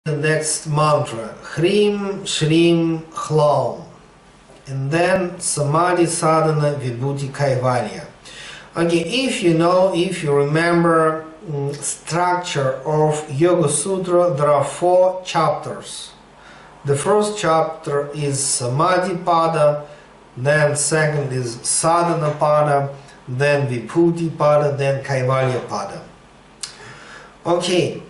The next mantra, Hrim Shrim Hlam, and then Samadhi Sadhana Vibhuti Kaivalya. Okay, if you remember structure of Yoga Sutra, there are 4 chapters. The first chapter is Samadhi Pada, then second is Sadhana Pada, then Vibhuti Pada, then Kaivalya Pada. Okay,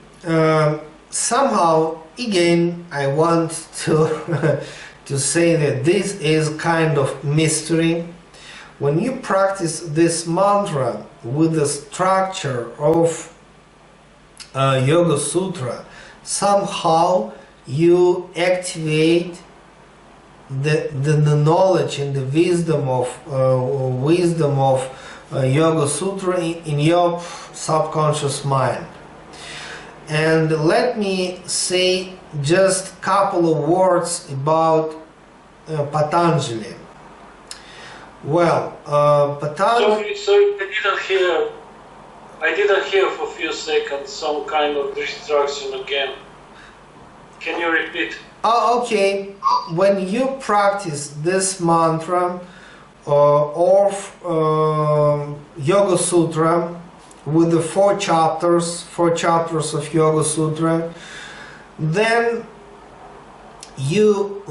somehow again I want to to say that this is kind of mystery. When you practice this mantra with the structure of Yoga Sutra, somehow you activate the knowledge and the wisdom of Yoga Sutra in your subconscious mind. And let me say just a couple of words about Patanjali. Well, Patanjali... Sorry, I didn't hear for a few seconds some kind of distraction again. Can you repeat? Oh, okay. When you practice this mantra of Yoga Sutra with the 4 chapters of Yoga Sutra, then you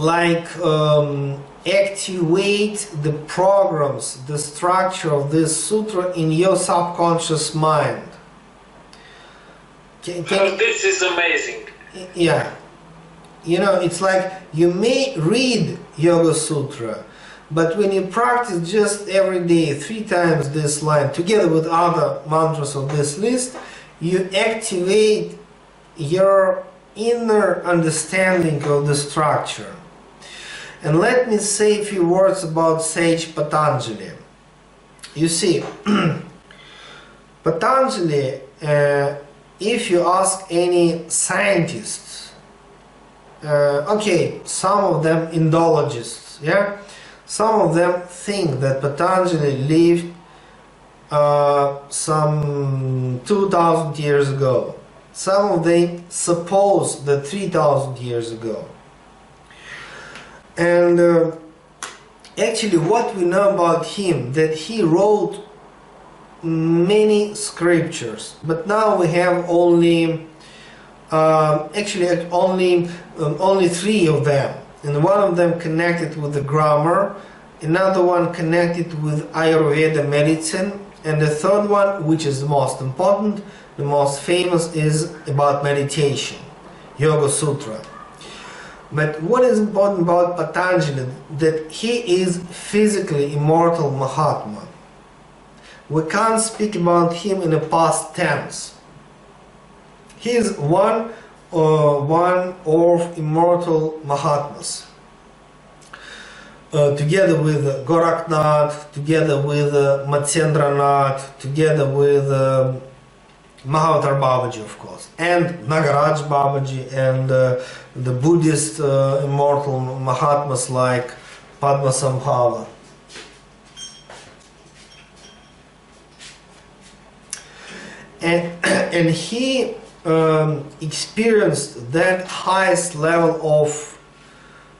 activate the programs, the structure of this sutra in your subconscious mind. This is amazing. Yeah. It's like you may read Yoga Sutra, but when you practice just every day 3 times this line together with other mantras of this list, you activate your inner understanding of the structure. And let me say a few words about sage Patanjali. You see, Patanjali, if you ask any scientists, okay, some of them Indologists, yeah, some of them think that Patanjali lived some 2000 years ago. Some of them suppose that 3000 years ago. And actually what we know about him, that he wrote many scriptures, but now we have only only 3 of them, and one of them connected with the grammar, another one connected with Ayurveda medicine, and the third one, which is the most important, the most famous, is about meditation, Yoga Sutra. But what is important about Patanjali, that he is physically immortal Mahatma. We can't speak about him in the past tense. He is one of immortal Mahatmas. Together with Gorakhnath, together with Matsyendranath, together with Mahavatar Babaji, of course, and Nagaraj Babaji, and the Buddhist immortal Mahatmas like Padmasambhava. And he experienced that highest level of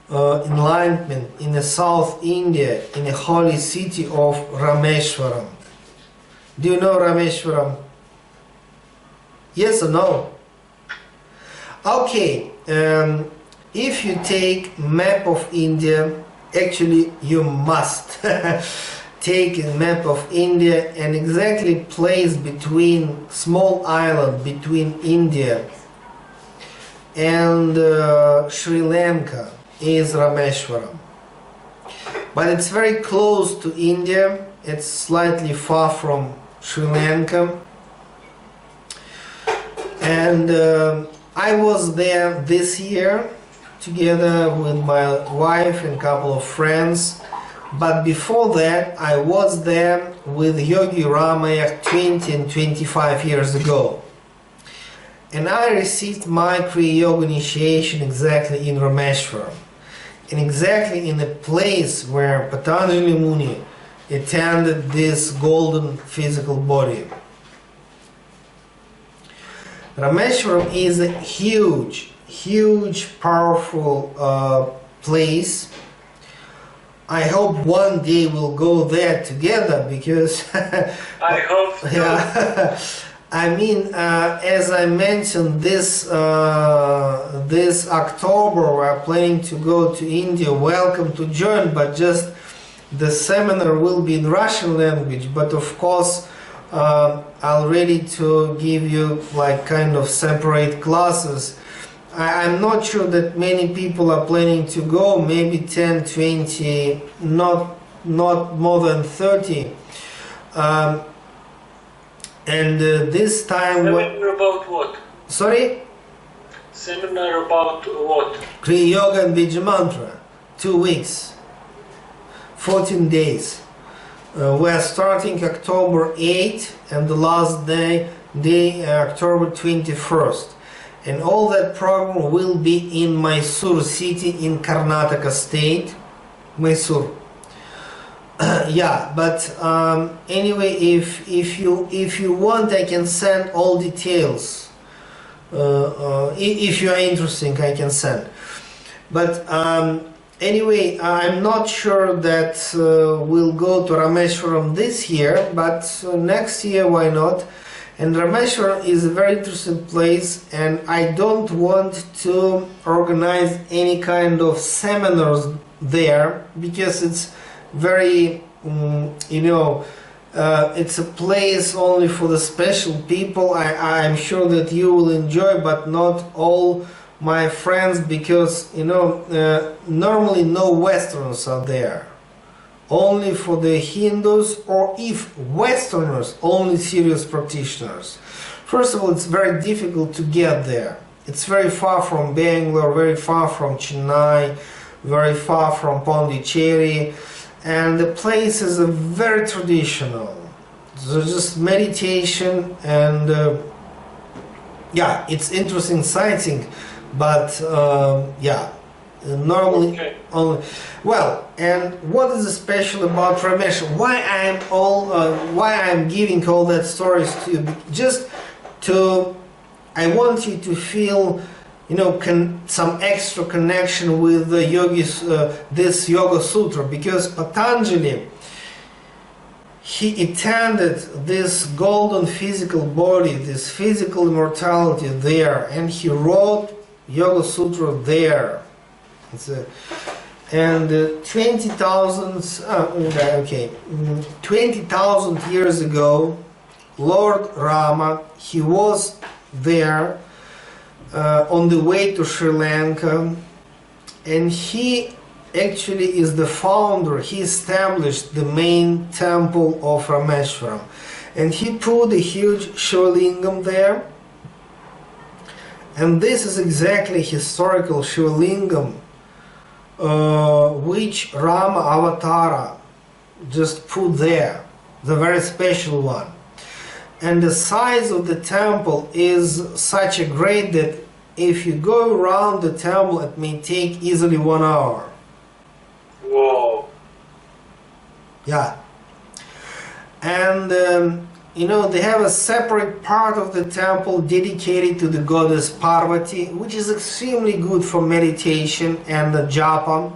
enlightenment in the South India, in the holy city of Rameshwaram. Do you know Rameshwaram? Yes or no? Okay, if you take map of India, actually you must take a map of India and exactly place between small island between India and Sri Lanka is Rameshwaram. But it's very close to India, it's slightly far from Sri Lanka. And I was there this year together with my wife and a couple of friends. But before that, I was there with Yogi Ramaya 20 and 25 years ago. And I received my Kriya Yoga initiation exactly in Rameshwaram. And exactly in the place where Patanjali Muni attended this golden physical body. Rameshwaram is a huge, huge, powerful place. I hope one day we'll go there together, because I hope so. yeah. I mean, as I mentioned, this October we're planning to go to India. Welcome to join, but just the seminar will be in Russian language. But of course, I'm ready to give you like kind of separate classes. I'm not sure that many people are planning to go, maybe 10, 20, not more than 30. And this time... Seminar about what? Sorry? Seminar about what? Kriya Yoga and Vedic Mantra. 2 weeks. 14 days. We're starting October 8th and the last day October 21st. And all that program will be in Mysore city in Karnataka state. Mysore. Yeah, but anyway, if you want, I can send all details. If you are interested, I can send. But anyway, I'm not sure that we'll go to Rameshwaram this year, but next year, why not? And Rameshwaram is a very interesting place, and I don't want to organize any kind of seminars there, because it's very, it's a place only for the special people. I'm sure that you will enjoy, but not all my friends, because normally no Westerners are there, only for the Hindus, or if Westerners, only serious practitioners. First of all, it's very difficult to get there. It's very far from Bangalore, very far from Chennai, very far from Pondicherry, and the place is very traditional. So just meditation, and yeah, it's interesting sighting, but yeah, normally Okay. only. Well, and what is special about Rameshwaram? Why I'm giving all that stories to you? Just to, I want you to feel, some extra connection with the yogis, this Yoga Sutra, because Patanjali, he attended this golden physical body, this physical immortality there, and he wrote Yoga Sutra there. And 20,000 years ago, Lord Rama, he was there on the way to Sri Lanka, and he actually is the founder. He established the main temple of Rameshwaram, and he put a huge Shivlingam there, and this is exactly historical Shivlingam which Rama Avatara just put there, the very special one. And the size of the temple is such a great that if you go around the temple, it may take easily 1 hour. Whoa. Yeah. And they have a separate part of the temple dedicated to the goddess Parvati, which is extremely good for meditation and the japa.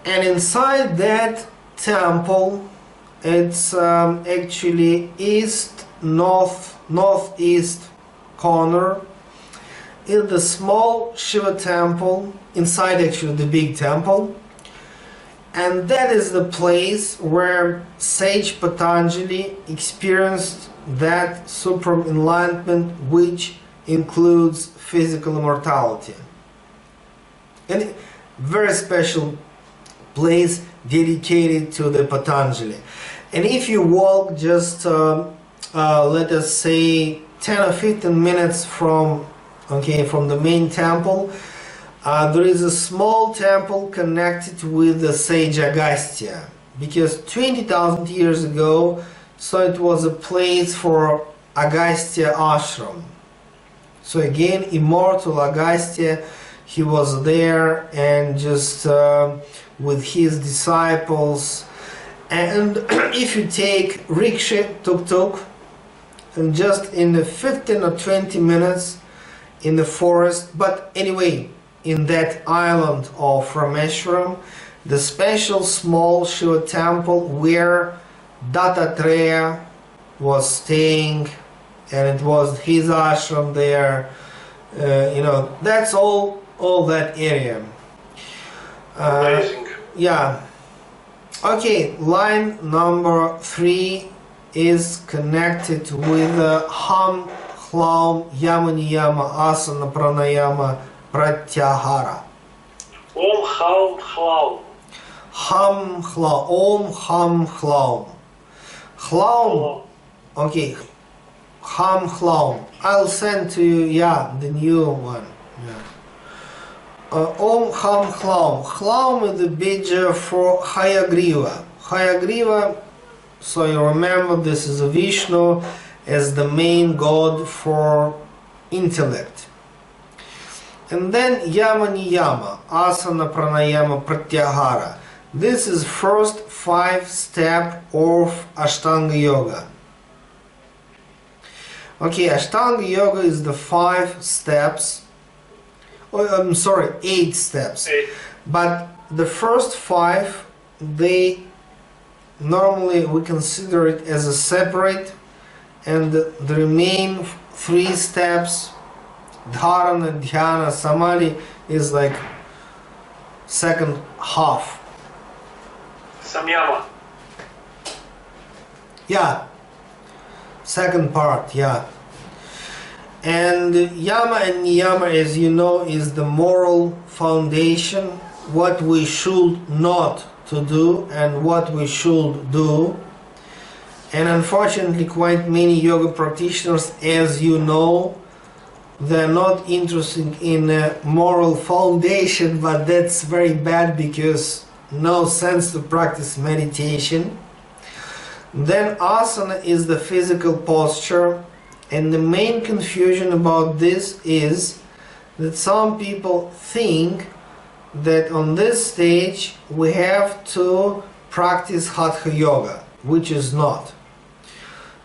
And inside that temple, it's actually northeast corner, in the small Shiva temple, inside actually the big temple. And that is the place where sage Patanjali experienced that supreme enlightenment, which includes physical immortality. And very special place dedicated to the Patanjali. And if you walk just, let us say, 10 or 15 minutes from the main temple, there is a small temple connected with the sage Agastya, because 20,000 years ago, so it was a place for Agastya ashram. So again, immortal Agastya, he was there, and just with his disciples. And if you take rickshaw, tuk-tuk, and just in the 15 or 20 minutes, in the forest. But anyway, in that island of Rameshwaram, the special small Shiva temple where Dattatreya was staying, and it was his ashram there. That's all that area. Amazing. Yeah. Okay, line number 3 is connected with Ham, Hlam, Yama Niyama, Asana, Pranayama, Pratyahara. Om Ham Hlam. Ham, Hlam, Om, Ham, Hlam. Hlam, okay, Ham, Hlam. I'll send to you, the new one. Yeah. Om, Ham, Hlam. Hlam is the bija for Hayagriva. Hayagriva, so you remember, this is a Vishnu as the main god for intellect. And then Yama Niyama, Asana, Pranayama, Pratyahara. This is first 5 step of Ashtanga Yoga. Okay, Ashtanga Yoga is the 5 steps. Oh, I'm sorry, 8 steps. 8. But the first 5, they normally we consider it as a separate, and the remaining 3 steps, Dharana, Dhyana, Samadhi, is like second half. Samyama. Yeah, second part, yeah. And Yama and Niyama, as you know, is the moral foundation, what we should not to do and what we should do. And unfortunately, quite many yoga practitioners, as you know, they're not interested in a moral foundation, but that's very bad because no sense to practice meditation. Then asana is the physical posture, and the main confusion about this is that some people think that on this stage we have to practice Hatha Yoga, which is not.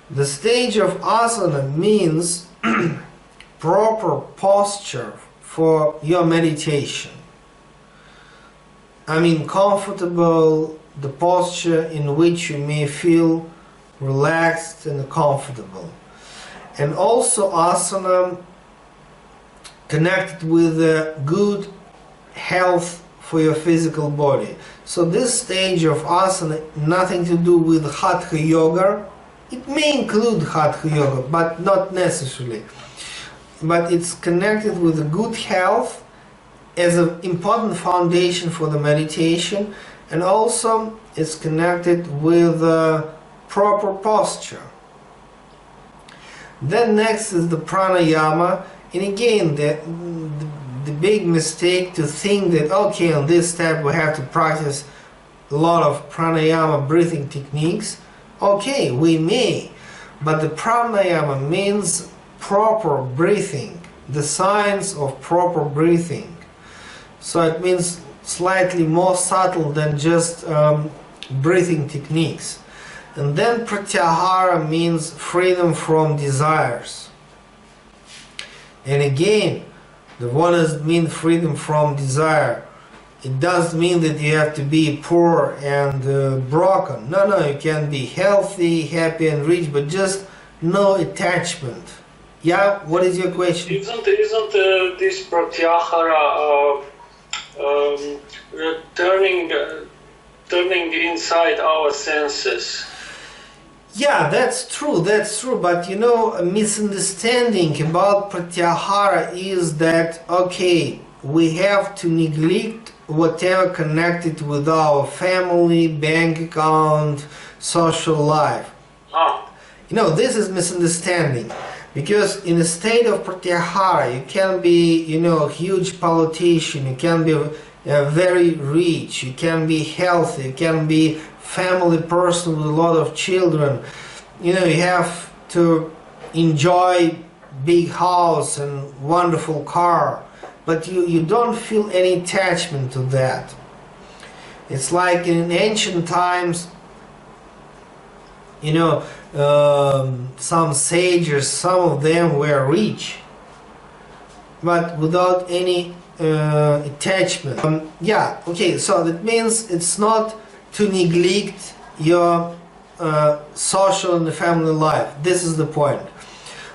The stage of asana means proper posture for your meditation. I mean, comfortable, the posture in which you may feel relaxed and comfortable. And also asana connected with good health for your physical body. So this stage of asana, nothing to do with Hatha Yoga. It may include Hatha Yoga, but not necessarily. But it's connected with a good health as an important foundation for the meditation, and also it's connected with proper posture. Then next is the pranayama, and again the big mistake to think that okay, on this step we have to practice a lot of pranayama breathing techniques. Okay, we may, but the pranayama means proper breathing, the science of proper breathing. So it means slightly more subtle than just breathing techniques. And then pratyahara means freedom from desires. And again, the one doesn't mean freedom from desire. It does mean that you have to be poor and broken. No, you can be healthy, happy and rich, but just no attachment. Yeah, what is your question? Isn't this pratyahara turning inside our senses? Yeah, that's true, but a misunderstanding about pratyahara is that, okay, we have to neglect whatever connected with our family, bank account, social life. This is misunderstanding, because in a state of pratyahara you can be, a huge politician, you can be very rich, you can be healthy, you can be family person with a lot of children. You have to enjoy big house and wonderful car, but you don't feel any attachment to that. It's like in ancient times, some sages, some of them were rich, but without any attachment. Yeah, okay, so that means it's not to neglect your social and family life. This is the point.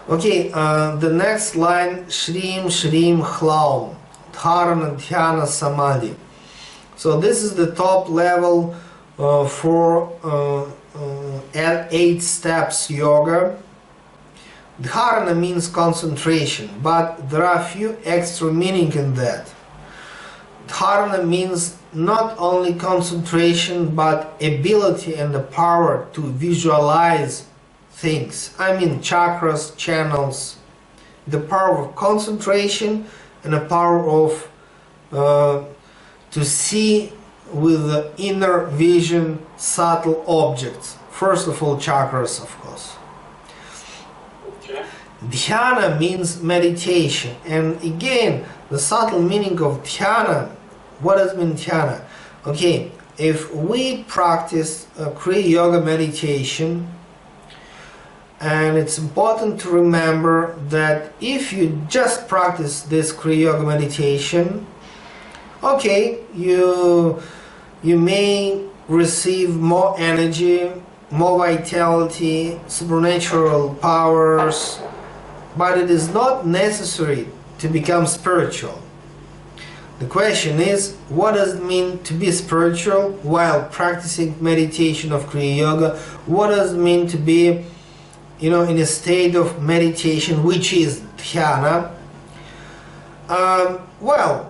Okay, the next line, Shrim Shrim Hlaum, Dharana Dhyana Samadhi. So this is the top level for 8 steps yoga. Dharana means concentration, but there are a few extra meaning in that. Dharana means not only concentration, but ability and the power to visualize things. I mean chakras, channels, the power of concentration and the power of to see with the inner vision subtle objects. First of all, chakras, of course. Okay. Dhyana means meditation, and again, the subtle meaning of dhyana. What does mean dhyana? Okay, if we practice Kriya Yoga meditation, and it's important to remember that if you just practice this Kriya Yoga meditation, okay, you may receive more energy, more vitality, supernatural powers, but it is not necessary to become spiritual. The question is, what does it mean to be spiritual while practicing meditation of Kriya Yoga? What does it mean to be, in a state of meditation, which is dhyana? Well,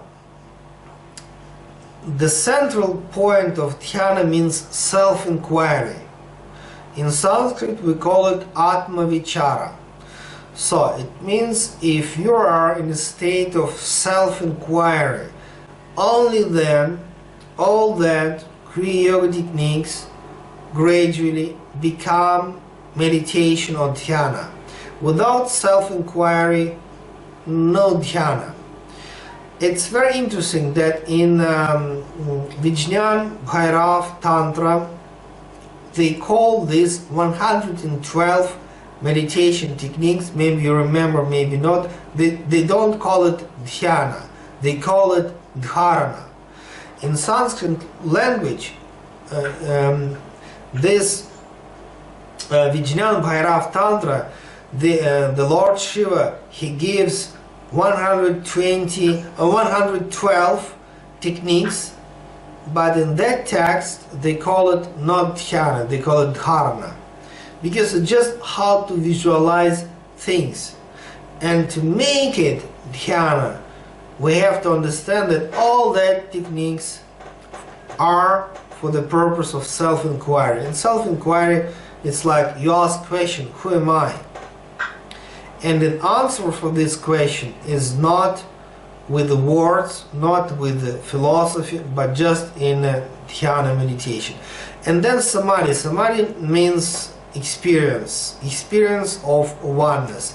the central point of dhyana means self-inquiry. In Sanskrit we call it Atma Vichara. So it means if you are in a state of self-inquiry, only then all that Kriya Yoga techniques gradually become meditation or dhyana. Without self-inquiry, no dhyana. It's very interesting that in Vijñāna Bhairav Tantra they call this 112 meditation techniques. Maybe you remember, maybe not. They don't call it dhyana, they call it dharana. In Sanskrit language, this Vijñāna Bhairav Tantra, the Lord Shiva, he gives 112 techniques, but in that text they call it not dhyana, they call it dharana, because it's just how to visualize things. And to make it dhyana, we have to understand that all that techniques are for the purpose of self-inquiry. And self-inquiry, it's like you ask question, who am I? And the answer for this question is not with the words, not with the philosophy, but just in dhyana meditation. And then samadhi. Samadhi means experience of oneness.